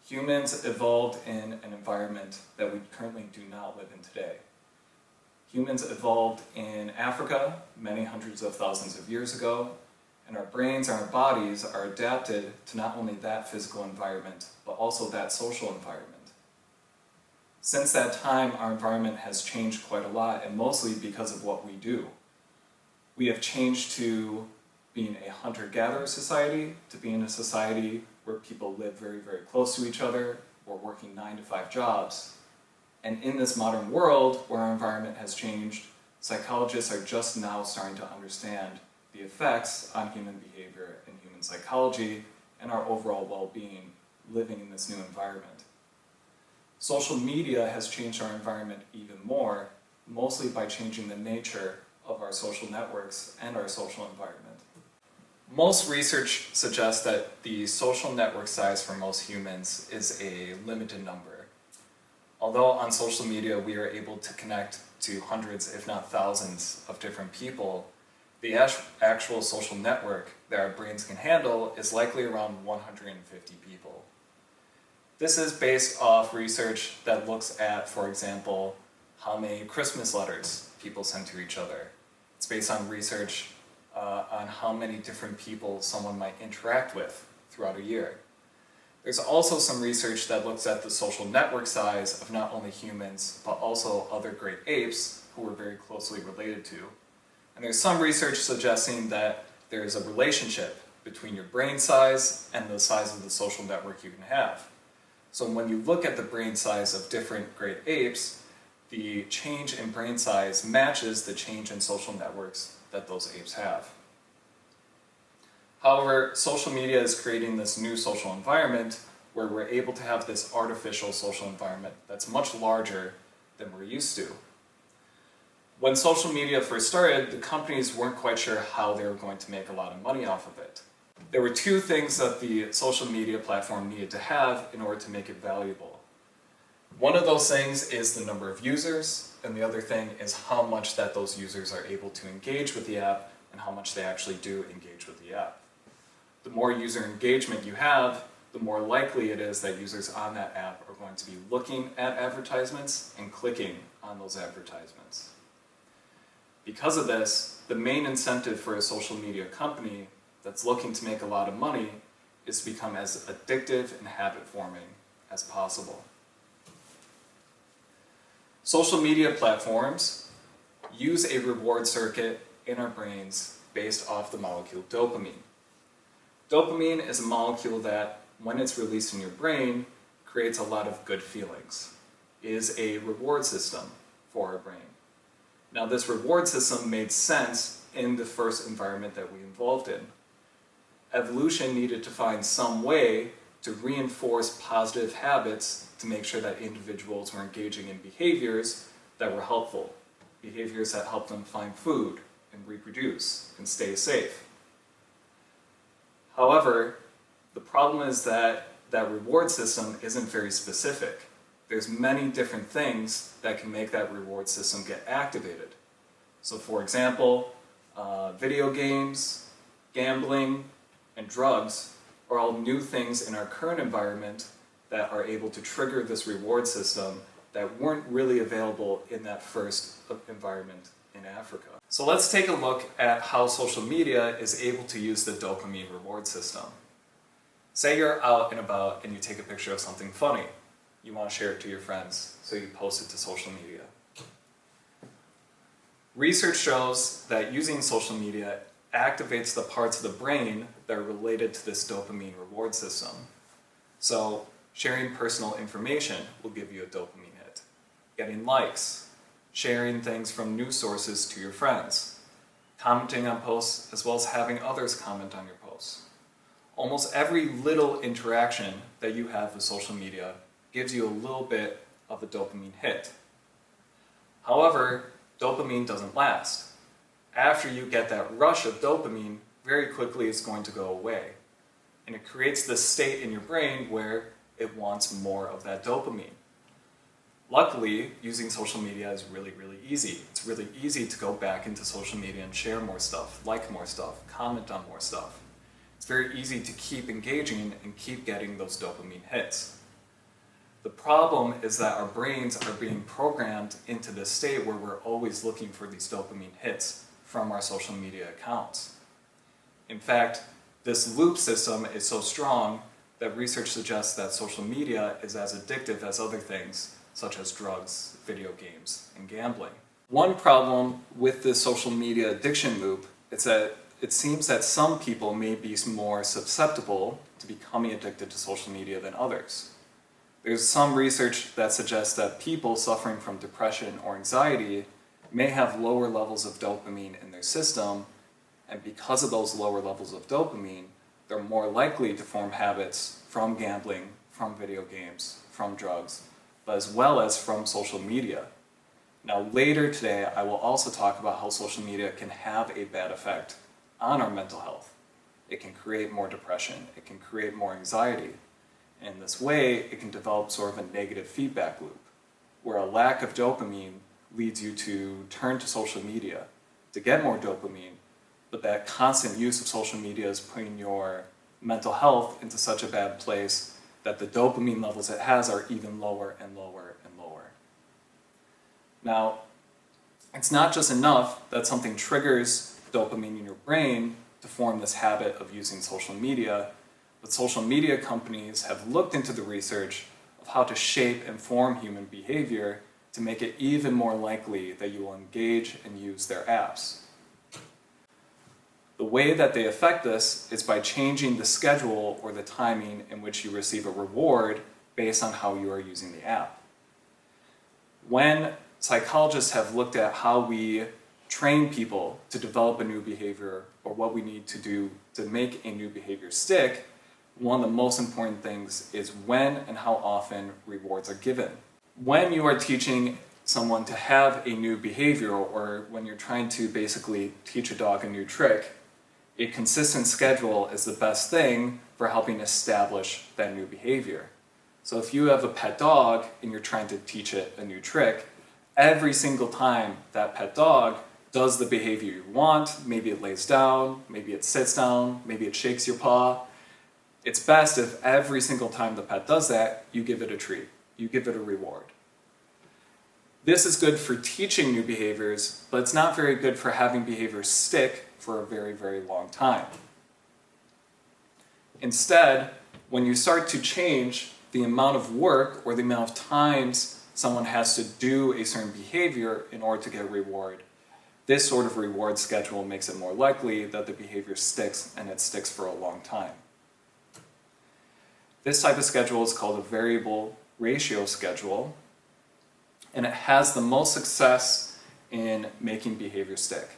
Humans evolved in an environment that we currently do not live in today. Humans evolved in Africa many hundreds of thousands of years ago, and our brains and our bodies are adapted to not only that physical environment, but also that social environment. Since that time, our environment has changed quite a lot, and mostly because of what we do. We have changed to being a hunter-gatherer society, to being a society where people live very, very close to each other, or working 9-to-5 jobs. And in this modern world, where our environment has changed, psychologists are just now starting to understand the effects on human behavior and human psychology and our overall well-being living in this new environment. Social media has changed our environment even more, mostly by changing the nature of our social networks and our social environment. Most research suggests that the social network size for most humans is a limited number. Although on social media we are able to connect to hundreds, if not thousands, of different people, the actual social network that our brains can handle is likely around 150 people. This is based off research that looks at, for example, how many Christmas letters people send to each other. It's based on research on how many different people someone might interact with throughout a year. There's also some research that looks at the social network size of not only humans, but also other great apes who we're very closely related to. And there's some research suggesting that there is a relationship between your brain size and the size of the social network you can have. So when you look at the brain size of different great apes, the change in brain size matches the change in social networks that those apes have. However, social media is creating this new social environment where we're able to have this artificial social environment that's much larger than we're used to. When social media first started, the companies weren't quite sure how they were going to make a lot of money off of it. There were 2 things that the social media platform needed to have in order to make it valuable. One of those things is the number of users, and the other thing is how much that those users are able to engage with the app and how much they actually do engage with the app. The more user engagement you have, the more likely it is that users on that app are going to be looking at advertisements and clicking on those advertisements. Because of this, the main incentive for a social media company that's looking to make a lot of money is to become as addictive and habit-forming as possible. Social media platforms use a reward circuit in our brains based off the molecule dopamine. Dopamine is a molecule that, when it's released in your brain, creates a lot of good feelings. It is a reward system for our brain. Now, this reward system made sense in the first environment that we evolved in. Evolution needed to find some way to reinforce positive habits to make sure that individuals were engaging in behaviors that were helpful, behaviors that helped them find food and reproduce and stay safe. However, the problem is that that reward system isn't very specific. There's many different things that can make that reward system get activated. So for example, video games, gambling, and drugs are all new things in our current environment that are able to trigger this reward system that weren't really available in that first environment in Africa. So let's take a look at how social media is able to use the dopamine reward system. Say you're out and about and you take a picture of something funny. You want to share it to your friends, so you post it to social media. Research shows that using social media activates the parts of the brain that are related to this dopamine reward system. So sharing personal information will give you a dopamine hit. Getting likes, sharing things from news sources to your friends, commenting on posts as well as having others comment on your posts. Almost every little interaction that you have with social media gives you a little bit of a dopamine hit. However, dopamine doesn't last. After you get that rush of dopamine, very quickly it's going to go away. And it creates this state in your brain where it wants more of that dopamine. Luckily, using social media is really, really easy. It's really easy to go back into social media and share more stuff, like more stuff, comment on more stuff. It's very easy to keep engaging and keep getting those dopamine hits. The problem is that our brains are being programmed into this state where we're always looking for these dopamine hits from our social media accounts. In fact, this loop system is so strong that research suggests that social media is as addictive as other things, such as drugs, video games, and gambling. One problem with this social media addiction loop is that it seems that some people may be more susceptible to becoming addicted to social media than others. There's some research that suggests that people suffering from depression or anxiety may have lower levels of dopamine in their system, and because of those lower levels of dopamine, they're more likely to form habits from gambling, from video games, from drugs, but as well as from social media. Now later today, I will also talk about how social media can have a bad effect on our mental health. It can create more depression, it can create more anxiety. In this way, it can develop sort of a negative feedback loop, where a lack of dopamine leads you to turn to social media to get more dopamine, but that constant use of social media is putting your mental health into such a bad place that the dopamine levels it has are even lower and lower and lower. Now, it's not just enough that something triggers dopamine in your brain to form this habit of using social media, but social media companies have looked into the research of how to shape and form human behavior to make it even more likely that you will engage and use their apps. The way that they affect this is by changing the schedule or the timing in which you receive a reward based on how you are using the app. When psychologists have looked at how we train people to develop a new behavior or what we need to do to make a new behavior stick, one of the most important things is when and how often rewards are given. When you are teaching someone to have a new behavior, or when you're trying to basically teach a dog a new trick, a consistent schedule is the best thing for helping establish that new behavior. So if you have a pet dog and you're trying to teach it a new trick, every single time that pet dog does the behavior you want, maybe it lays down, maybe it sits down, maybe it shakes your paw, It's best if every single time the pet does that, you give it a treat, you give it a reward. This is good for teaching new behaviors, but it's not very good for having behaviors stick for a very, very long time. Instead, when you start to change the amount of work or the amount of times someone has to do a certain behavior in order to get a reward, this sort of reward schedule makes it more likely that the behavior sticks, and it sticks for a long time. This type of schedule is called a variable ratio schedule, and it has the most success in making behavior stick.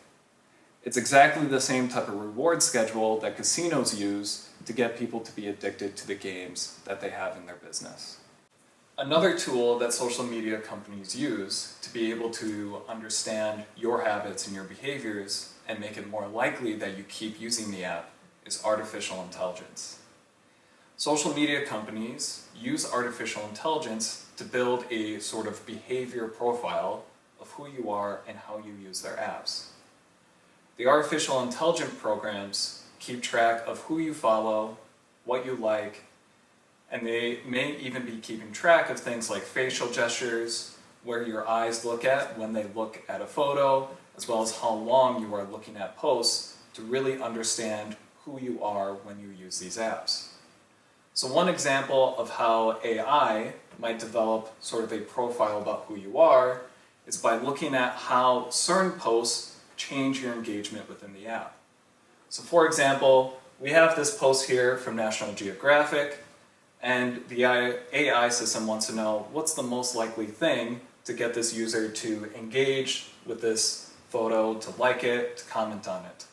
It's exactly the same type of reward schedule that casinos use to get people to be addicted to the games that they have in their business. Another tool that social media companies use to be able to understand your habits and your behaviors and make it more likely that you keep using the app is artificial intelligence. Social media companies use artificial intelligence to build a sort of behavior profile of who you are and how you use their apps. The artificial intelligence programs keep track of who you follow, what you like, and they may even be keeping track of things like facial gestures, where your eyes look at when they look at a photo, as well as how long you are looking at posts to really understand who you are when you use these apps. So one example of how AI might develop sort of a profile about who you are is by looking at how certain posts change your engagement within the app. So for example, we have this post here from National Geographic, and the AI system wants to know what's the most likely thing to get this user to engage with this photo, to like it, to comment on it.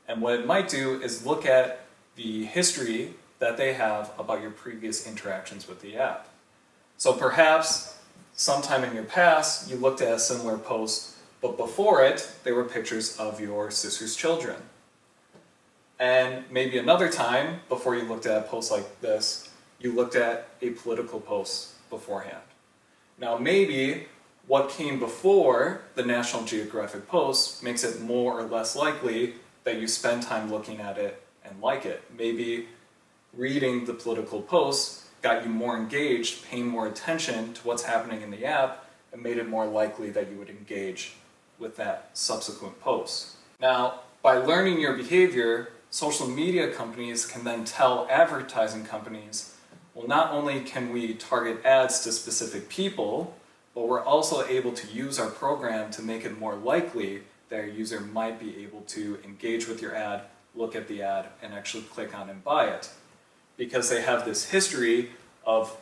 And what it might do is look at the history that they have about your previous interactions with the app. So perhaps sometime in your past you looked at a similar post, but before it they were pictures of your sister's children. And maybe another time before you looked at a post like this, you looked at a political post beforehand. Now maybe what came before the National Geographic post makes it more or less likely that you spend time looking at it and like it. Maybe reading the political posts got you more engaged, paying more attention to what's happening in the app, and made it more likely that you would engage with that subsequent post. Now, by learning your behavior, social media companies can then tell advertising companies, well, not only can we target ads to specific people, but we're also able to use our program to make it more likely that a user might be able to engage with your ad, look at the ad, and actually click on and buy it. Because they have this history of,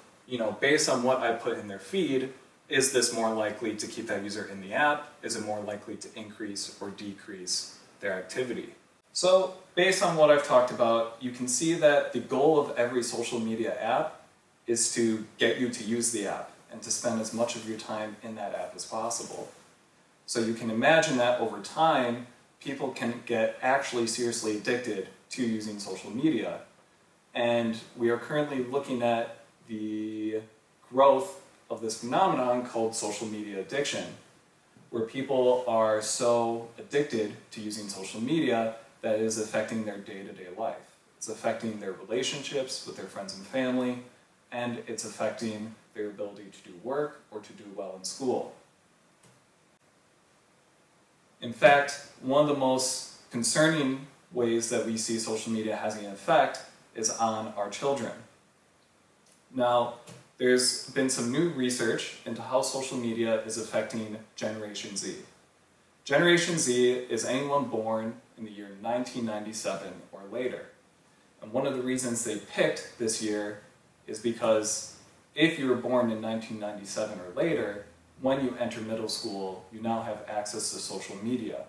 based on what I put in their feed, is this more likely to keep that user in the app? Is it more likely to increase or decrease their activity? So, based on what I've talked about, you can see that the goal of every social media app is to get you to use the app and to spend as much of your time in that app as possible. So you can imagine that over time, people can get actually seriously addicted to using social media. And we are currently looking at the growth of this phenomenon called social media addiction, where people are so addicted to using social media that it is affecting their day-to-day life. It's affecting their relationships with their friends and family, and it's affecting their ability to do work or to do well in school. In fact, one of the most concerning ways that we see social media having an effect is on our children. Now, there's been some new research into how social media is affecting Generation Z. Generation Z is anyone born in the year 1997 or later. And one of the reasons they picked this year is because if you were born in 1997 or later, when you enter middle school, you now have access to social media.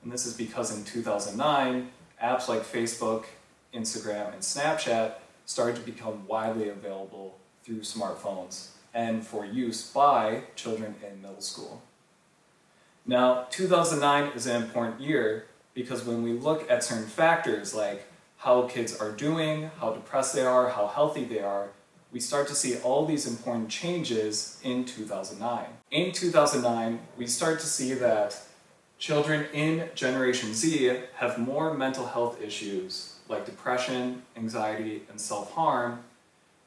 And this is because in 2009, apps like Facebook, Instagram, and Snapchat started to become widely available through smartphones and for use by children in middle school. Now, 2009 is an important year because when we look at certain factors like how kids are doing, how depressed they are, how healthy they are, we start to see all these important changes in 2009. In 2009, we start to see that Children in Generation Z have more mental health issues like depression, anxiety, and self-harm,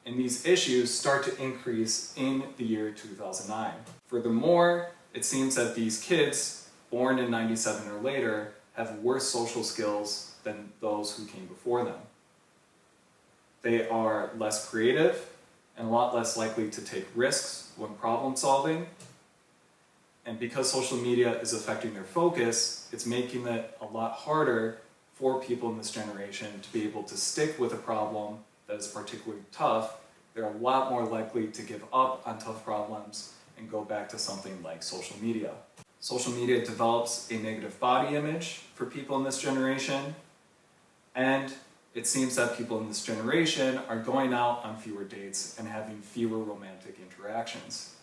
and these issues start to increase in the year 2009. Furthermore, it seems that these kids born in 97 or later have worse social skills than those who came before them. They are less creative and a lot less likely to take risks when problem solving. And because social media is affecting their focus, it's making it a lot harder for people in this generation to be able to stick with a problem that is particularly tough. They're a lot more likely to give up on tough problems and go back to something like social media. Social media develops a negative body image for people in this generation, and it seems that people in this generation are going out on fewer dates and having fewer romantic interactions.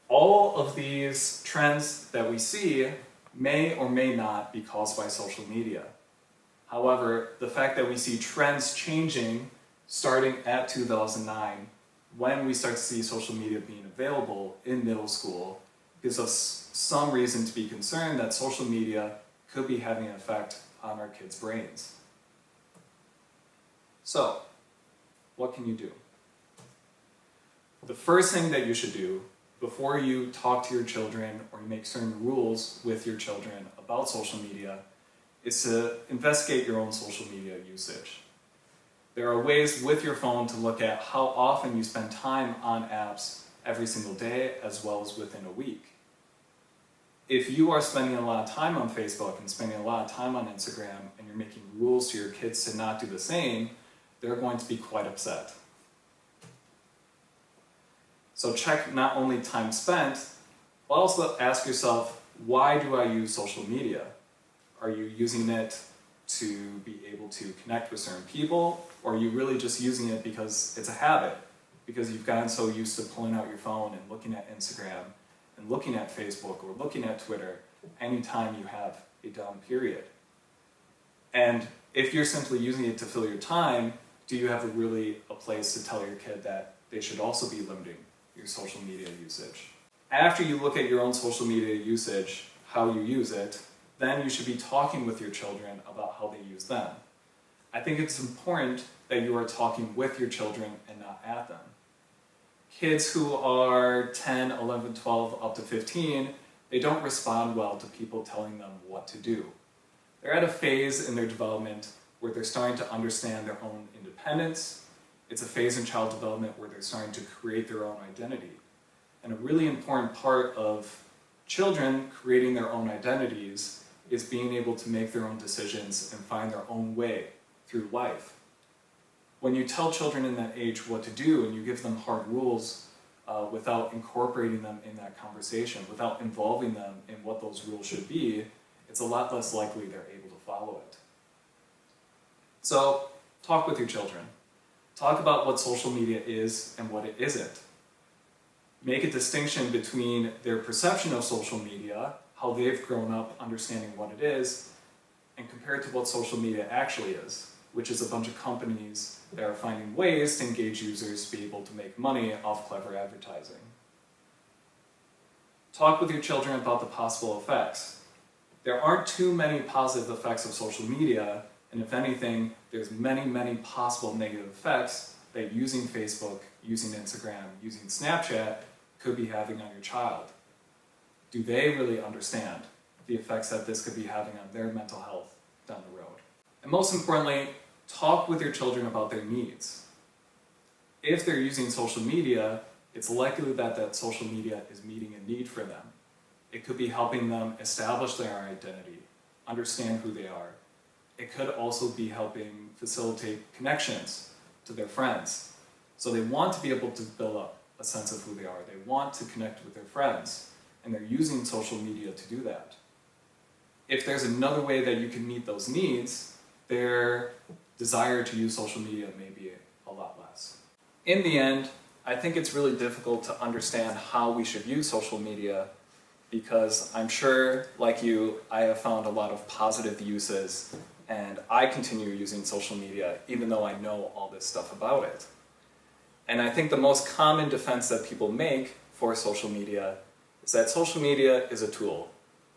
All of these trends that we see may or may not be caused by social media. However, the fact that we see trends changing starting at 2009, when we start to see social media being available in middle school, gives us some reason to be concerned that social media could be having an effect on our kids' brains. So, what can you do? The first thing that you should do before you talk to your children or you make certain rules with your children about social media is to investigate your own social media usage. There are ways with your phone to look at how often you spend time on apps every single day as well as within a week. If you are spending a lot of time on Facebook and spending a lot of time on Instagram and you're making rules to your kids to not do the same, they're going to be quite upset. So check not only time spent, but also ask yourself, why do I use social media? Are you using it to be able to connect with certain people, or are you really just using it because it's a habit? Because you've gotten so used to pulling out your phone and looking at Instagram and looking at Facebook or looking at Twitter anytime you have a down period. And if you're simply using it to fill your time, do you have really a place to tell your kid that they should also be limiting your social media usage? After you look at your own social media usage, how you use it, then you should be talking with your children about how they use them. I think it's important that you are talking with your children and not at them. Kids who are 10, 11, 12, up to 15, they don't respond well to people telling them what to do. They're at a phase in their development where they're starting to understand their own independence. It's a phase in child development where they're starting to create their own identity. And a really important part of children creating their own identities is being able to make their own decisions and find their own way through life. When you tell children in that age what to do and you give them hard rules without incorporating them in that conversation, without involving them in what those rules should be, it's a lot less likely they're able to follow it. So, talk with your children. Talk about what social media is and what it isn't. Make a distinction between their perception of social media, how they've grown up understanding what it is, and compare it to what social media actually is, which is a bunch of companies that are finding ways to engage users to be able to make money off clever advertising. Talk with your children about the possible effects. There aren't too many positive effects of social media, and if anything, there's many, many possible negative effects that using Facebook, using Instagram, using Snapchat could be having on your child. Do they really understand the effects that this could be having on their mental health down the road? And most importantly, talk with your children about their needs. If they're using social media, it's likely that that social media is meeting a need for them. It could be helping them establish their identity, understand who they are. It could also be helping facilitate connections to their friends. So they want to be able to build up a sense of who they are. They want to connect with their friends, and they're using social media to do that. If there's another way that you can meet those needs, their desire to use social media may be a lot less. In the end, I think it's really difficult to understand how we should use social media because I'm sure, like you, I have found a lot of positive uses and I continue using social media even though I know all this stuff about it. And I think the most common defense that people make for social media is that social media is a tool.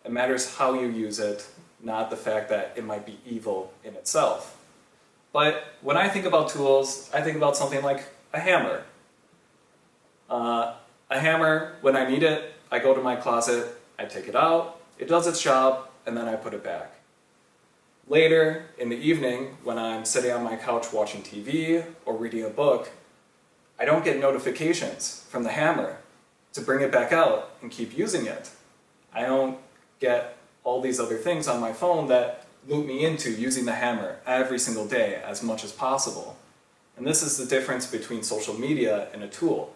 It matters how you use it, not the fact that it might be evil in itself. But when I think about tools, I think about something like a hammer. A hammer, when I need it, I go to my closet, I take it out, it does its job, and then I put it back. Later, in the evening, when I'm sitting on my couch watching TV or reading a book, I don't get notifications from the hammer to bring it back out and keep using it. I don't get all these other things on my phone that loop me into using the hammer every single day as much as possible. And this is the difference between social media and a tool.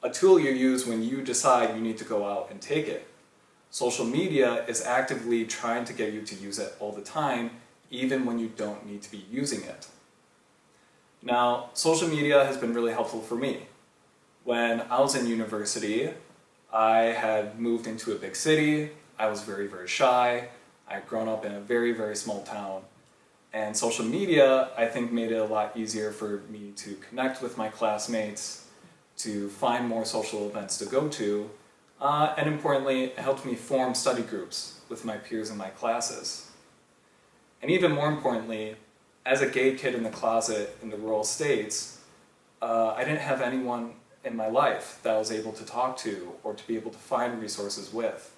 A tool you use when you decide you need to go out and take it. Social media is actively trying to get you to use it all the time, even when you don't need to be using it. Now, social media has been really helpful for me. When I was in university, I had moved into a big city. I was very, very shy. I had grown up in a very, very small town. And social media, I think, made it a lot easier for me to connect with my classmates, to find more social events to go to, and importantly, it helped me form study groups with my peers in my classes. And even more importantly, as a gay kid in the closet in the rural states, I didn't have anyone in my life that I was able to talk to or to be able to find resources with.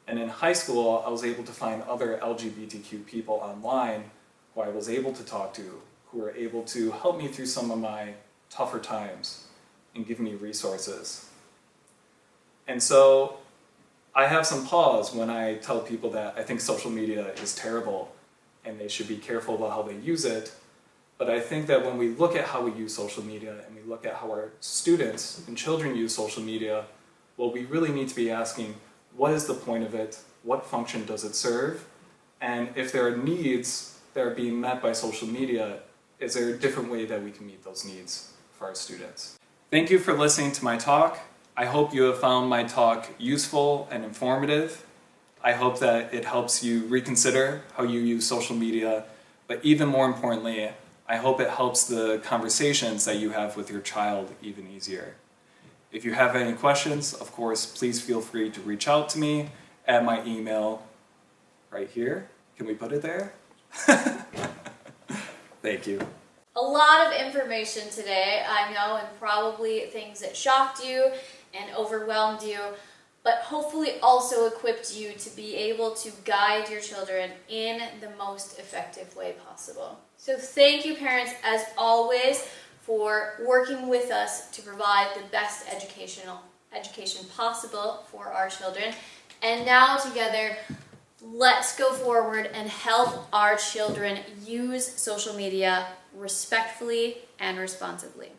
And in high school, I was able to find other LGBTQ people online who I was able to talk to, who were able to help me through some of my tougher times and give me resources. And so I have some pause when I tell people that I think social media is terrible and they should be careful about how they use it. But I think that when we look at how we use social media and we look at how our students and children use social media, well, we really need to be asking, what is the point of it? What function does it serve? And if there are needs that are being met by social media, is there a different way that we can meet those needs for our students? Thank you for listening to my talk. I hope you have found my talk useful and informative. I hope that it helps you reconsider how you use social media, but even more importantly, I hope it helps the conversations that you have with your child even easier. If you have any questions, of course, please feel free to reach out to me at my email right here. Can we put it there? Thank you. A lot of information today, I know, and probably things that shocked you and overwhelmed you, but hopefully also equipped you to be able to guide your children in the most effective way possible. So thank you, parents, as always, for working with us to provide the best education possible for our children. And now together, let's go forward and help our children use social media respectfully and responsibly.